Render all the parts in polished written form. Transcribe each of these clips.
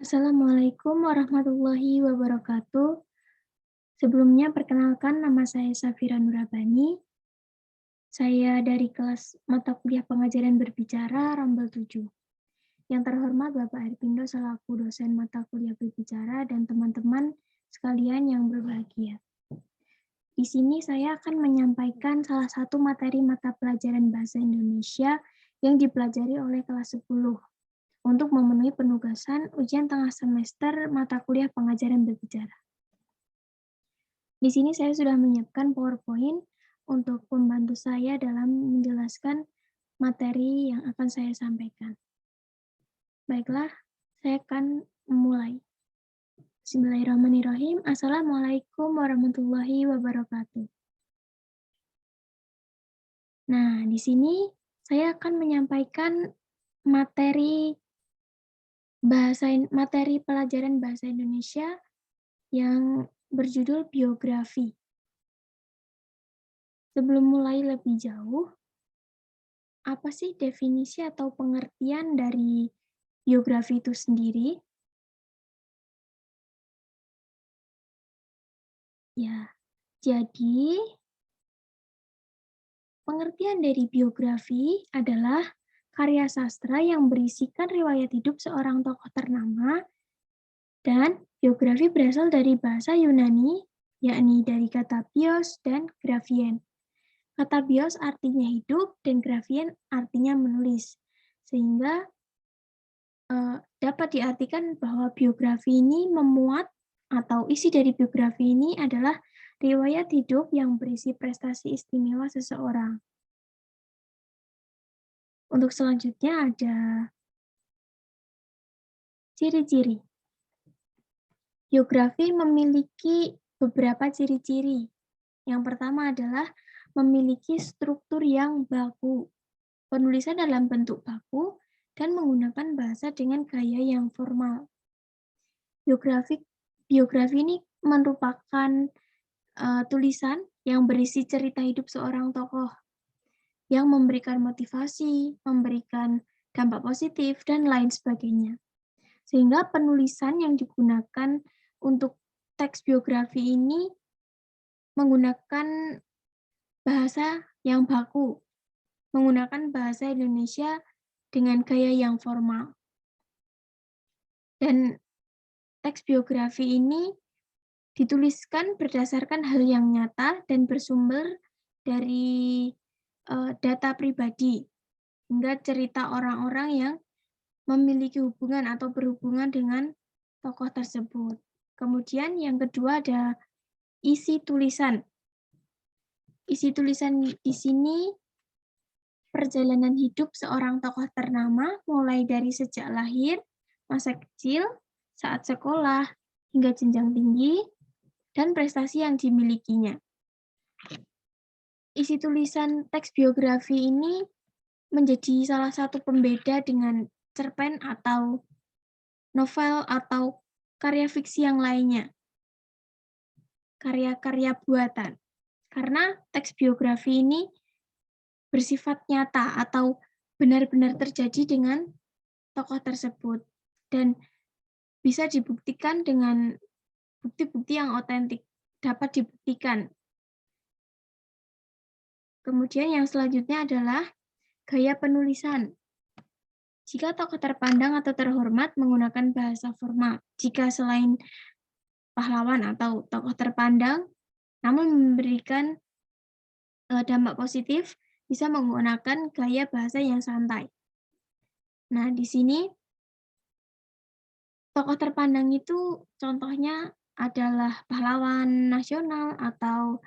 Assalamualaikum warahmatullahi wabarakatuh. Sebelumnya perkenalkan nama saya Safira Nurabani. Saya dari kelas mata kuliah pengajaran berbicara Rambel 7. Yang terhormat Bapak Erpindo selaku dosen mata kuliah berbicara dan teman-teman sekalian yang berbahagia. Di sini saya akan menyampaikan salah satu materi mata pelajaran bahasa Indonesia yang dipelajari oleh kelas 10 untuk memenuhi penugasan ujian tengah semester mata kuliah pengajaran berbicara. Di sini saya sudah menyiapkan PowerPoint untuk membantu saya dalam menjelaskan materi yang akan saya sampaikan. Baiklah, saya akan memulai. Bismillahirrahmanirrahim. Assalamualaikum warahmatullahi wabarakatuh. Nah, di sini saya akan menyampaikan materi pelajaran bahasa Indonesia yang berjudul biografi. Sebelum mulai lebih jauh, apa sih definisi atau pengertian dari biografi itu sendiri? Ya, jadi pengertian dari biografi adalah karya sastra yang berisikan riwayat hidup seorang tokoh ternama, dan biografi berasal dari bahasa Yunani, yakni dari kata bios dan grafien. Kata bios artinya hidup dan grafien artinya menulis, sehingga dapat diartikan bahwa biografi ini memuat atau isi dari biografi ini adalah riwayat hidup yang berisi prestasi istimewa seseorang. Untuk selanjutnya ada ciri-ciri. Biografi memiliki beberapa ciri-ciri. Yang pertama adalah memiliki struktur yang baku. Penulisan dalam bentuk baku dan menggunakan bahasa dengan gaya yang formal. Biografi ini merupakan tulisan yang berisi cerita hidup seorang tokoh yang memberikan motivasi, memberikan dampak positif, dan lain sebagainya. Sehingga penulisan yang digunakan untuk teks biografi ini menggunakan bahasa yang baku, menggunakan bahasa Indonesia dengan gaya yang formal. Dan teks biografi ini dituliskan berdasarkan hal yang nyata dan bersumber dari data pribadi, hingga cerita orang-orang yang memiliki hubungan atau berhubungan dengan tokoh tersebut. Kemudian yang kedua ada isi tulisan. Isi tulisan di sini perjalanan hidup seorang tokoh ternama mulai dari sejak lahir, masa kecil, saat sekolah, hingga jenjang tinggi, dan prestasi yang dimilikinya. Isi tulisan teks biografi ini menjadi salah satu pembeda dengan cerpen atau novel atau karya fiksi yang lainnya, karya-karya buatan. Karena teks biografi ini bersifat nyata atau benar-benar terjadi dengan tokoh tersebut dan bisa dibuktikan dengan bukti-bukti yang otentik, dapat dibuktikan. Kemudian yang selanjutnya adalah gaya penulisan. Jika tokoh terpandang atau terhormat menggunakan bahasa formal, jika selain pahlawan atau tokoh terpandang, namun memberikan dampak positif, bisa menggunakan gaya bahasa yang santai. Nah, di sini tokoh terpandang itu contohnya adalah pahlawan nasional atau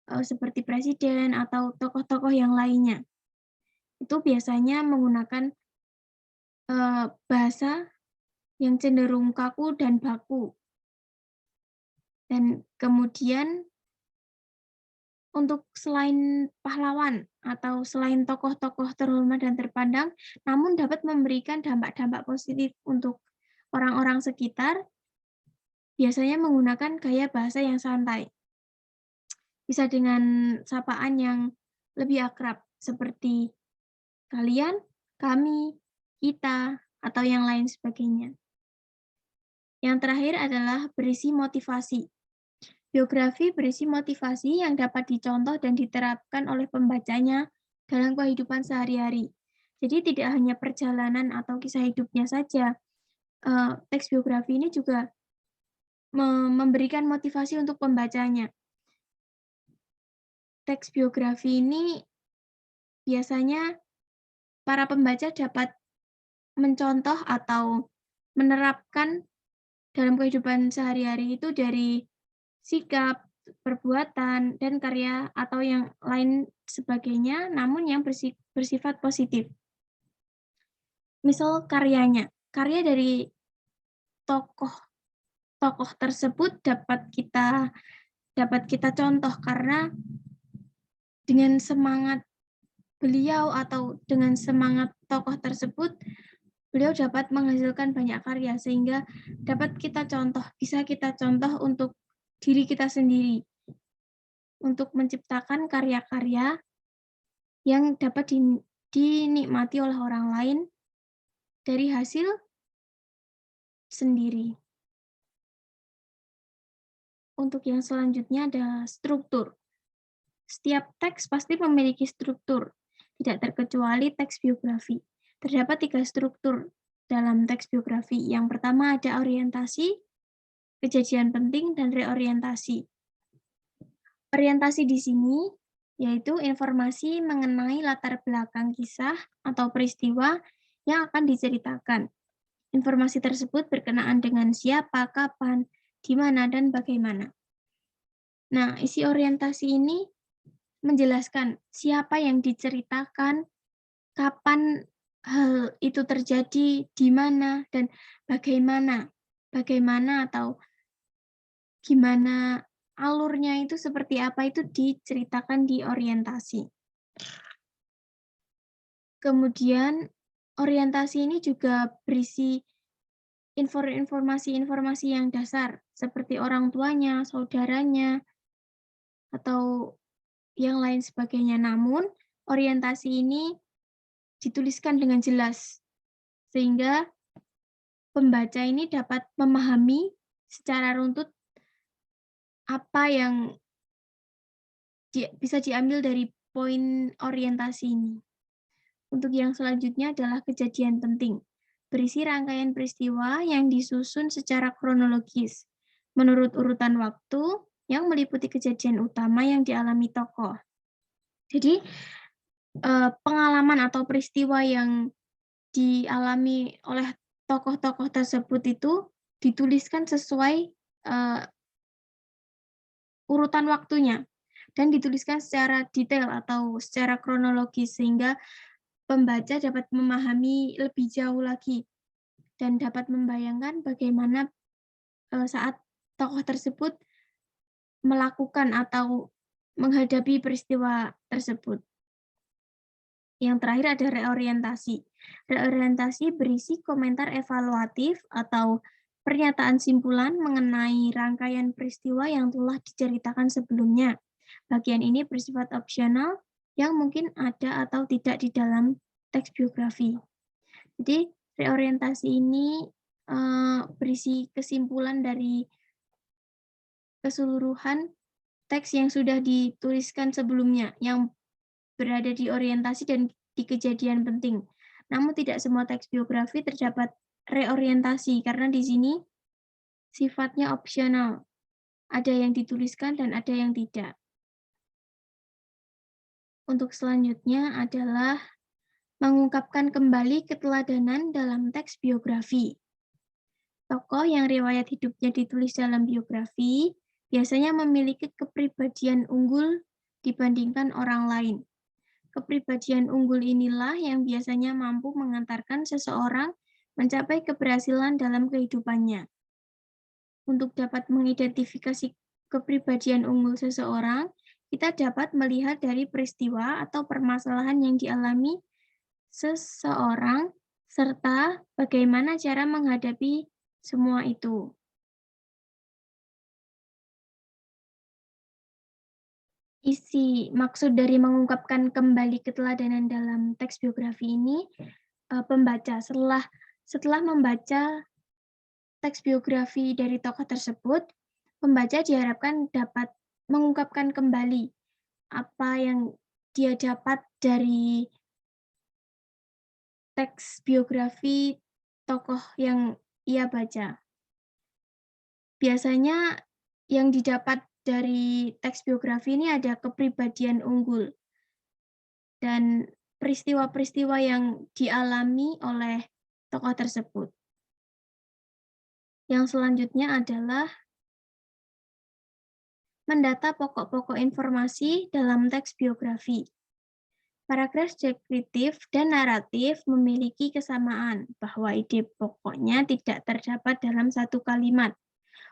seperti presiden atau tokoh-tokoh yang lainnya. Itu biasanya menggunakan bahasa yang cenderung kaku dan baku. Dan kemudian untuk selain pahlawan atau selain tokoh-tokoh terhormat dan terpandang, namun dapat memberikan dampak-dampak positif untuk orang-orang sekitar, biasanya menggunakan gaya bahasa yang santai. Bisa dengan sapaan yang lebih akrab, seperti kalian, kami, kita, atau yang lain sebagainya. Yang terakhir adalah berisi motivasi. Biografi berisi motivasi yang dapat dicontoh dan diterapkan oleh pembacanya dalam kehidupan sehari-hari. Jadi tidak hanya perjalanan atau kisah hidupnya saja, teks biografi ini juga memberikan motivasi untuk pembacanya. Teks biografi ini biasanya para pembaca dapat mencontoh atau menerapkan dalam kehidupan sehari-hari itu dari sikap, perbuatan, dan karya atau yang lain sebagainya, namun yang bersifat positif. Misal karyanya, karya dari tokoh tersebut dapat kita contoh karena dengan semangat beliau atau dengan semangat tokoh tersebut, beliau dapat menghasilkan banyak karya sehingga dapat bisa kita contoh untuk diri kita sendiri untuk menciptakan karya-karya yang dapat dinikmati oleh orang lain dari hasil sendiri. Untuk yang selanjutnya ada struktur. Setiap teks pasti memiliki struktur, tidak terkecuali teks biografi. Terdapat 3 struktur dalam teks biografi. Yang pertama ada orientasi, kejadian penting, dan reorientasi. Orientasi di sini yaitu informasi mengenai latar belakang kisah atau peristiwa yang akan diceritakan. Informasi tersebut berkenaan dengan siapa, kapan, di mana, dan bagaimana. Nah, isi orientasi ini menjelaskan siapa yang diceritakan, kapan hal itu terjadi, di mana, dan bagaimana atau gimana alurnya itu seperti apa itu diceritakan di orientasi. Kemudian orientasi ini juga berisi informasi-informasi yang dasar seperti orang tuanya, saudaranya, atau yang lain sebagainya. Namun, orientasi ini dituliskan dengan jelas sehingga pembaca ini dapat memahami secara runtut apa yang bisa diambil dari poin orientasi ini. Untuk yang selanjutnya adalah kejadian penting, berisi rangkaian peristiwa yang disusun secara kronologis, menurut urutan waktu yang meliputi kejadian utama yang dialami tokoh. Jadi, pengalaman atau peristiwa yang dialami oleh tokoh-tokoh tersebut itu dituliskan sesuai urutan waktunya dan dituliskan secara detail atau secara kronologis sehingga pembaca dapat memahami lebih jauh lagi dan dapat membayangkan bagaimana saat tokoh tersebut melakukan atau menghadapi peristiwa tersebut. Yang terakhir ada reorientasi. Reorientasi berisi komentar evaluatif atau pernyataan simpulan mengenai rangkaian peristiwa yang telah diceritakan sebelumnya. Bagian ini bersifat opsional yang mungkin ada atau tidak di dalam teks biografi. Jadi reorientasi ini berisi kesimpulan dari keseluruhan teks yang sudah dituliskan sebelumnya, yang berada di orientasi dan di kejadian penting. Namun tidak semua teks biografi terdapat reorientasi, karena di sini sifatnya opsional. Ada yang dituliskan dan ada yang tidak. Untuk selanjutnya adalah mengungkapkan kembali keteladanan dalam teks biografi. Tokoh yang riwayat hidupnya ditulis dalam biografi biasanya memiliki kepribadian unggul dibandingkan orang lain. Kepribadian unggul inilah yang biasanya mampu mengantarkan seseorang mencapai keberhasilan dalam kehidupannya. Untuk dapat mengidentifikasi kepribadian unggul seseorang, kita dapat melihat dari peristiwa atau permasalahan yang dialami seseorang, serta bagaimana cara menghadapi semua itu. Maksud dari mengungkapkan kembali keteladanan dalam teks biografi ini, pembaca setelah membaca teks biografi dari tokoh tersebut, pembaca diharapkan dapat mengungkapkan kembali apa yang dia dapat dari teks biografi tokoh yang ia baca. Biasanya yang didapat dari teks biografi ini ada kepribadian unggul dan peristiwa-peristiwa yang dialami oleh tokoh tersebut. Yang selanjutnya adalah mendata pokok-pokok informasi dalam teks biografi. Paragraf deskriptif dan naratif memiliki kesamaan bahwa ide pokoknya tidak terdapat dalam satu kalimat.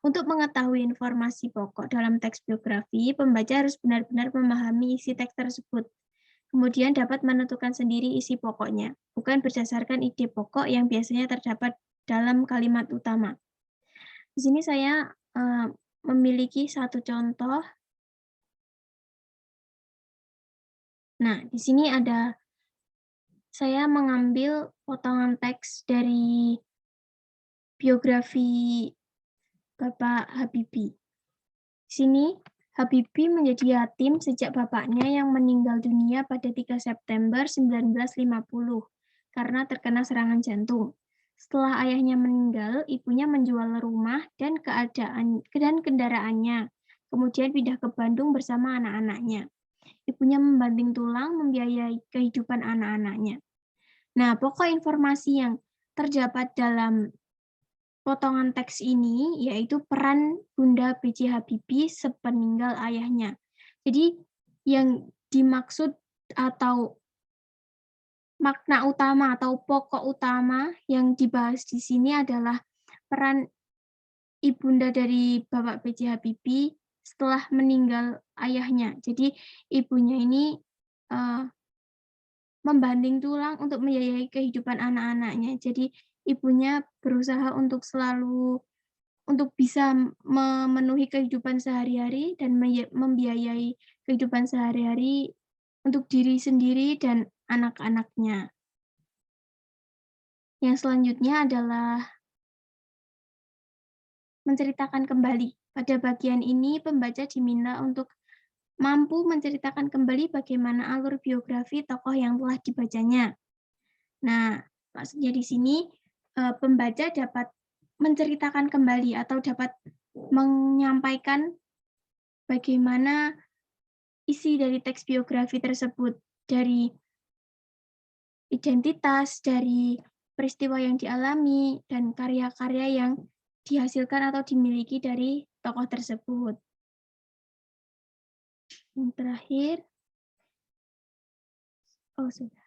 Untuk mengetahui informasi pokok dalam teks biografi, pembaca harus benar-benar memahami isi teks tersebut. Kemudian dapat menentukan sendiri isi pokoknya, bukan berdasarkan ide pokok yang biasanya terdapat dalam kalimat utama. Di sini saya memiliki satu contoh. Nah, di sini saya mengambil potongan teks dari biografi Bapak Habibie. Di sini, Habibie menjadi yatim sejak bapaknya yang meninggal dunia pada 3 September 1950 karena terkena serangan jantung. Setelah ayahnya meninggal, ibunya menjual rumah dan kendaraannya, kemudian pindah ke Bandung bersama anak-anaknya. Ibunya membanting tulang membiayai kehidupan anak-anaknya. Nah, pokok informasi yang terdapat dalam potongan teks ini yaitu peran Bunda B.J. Habibie sepeninggal ayahnya. Jadi yang dimaksud atau makna utama atau pokok utama yang dibahas di sini adalah peran ibunda dari Bapak B.J. Habibie setelah meninggal ayahnya. Jadi ibunya ini membanting tulang untuk membiayai kehidupan anak-anaknya. Jadi ibunya berusaha untuk bisa memenuhi kehidupan sehari-hari dan membiayai kehidupan sehari-hari untuk diri sendiri dan anak-anaknya. Yang selanjutnya adalah menceritakan kembali. Pada bagian ini, pembaca diminta untuk mampu menceritakan kembali bagaimana alur biografi tokoh yang telah dibacanya. Nah, maksudnya di sini pembaca dapat menceritakan kembali atau dapat menyampaikan bagaimana isi dari teks biografi tersebut, dari identitas, dari peristiwa yang dialami, dan karya-karya yang dihasilkan atau dimiliki dari tokoh tersebut. Yang terakhir, sudah.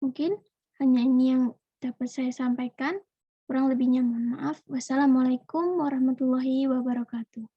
Mungkin hanya ini yang dapat saya sampaikan. Kurang lebihnya mohon maaf. Wassalamualaikum warahmatullahi wabarakatuh.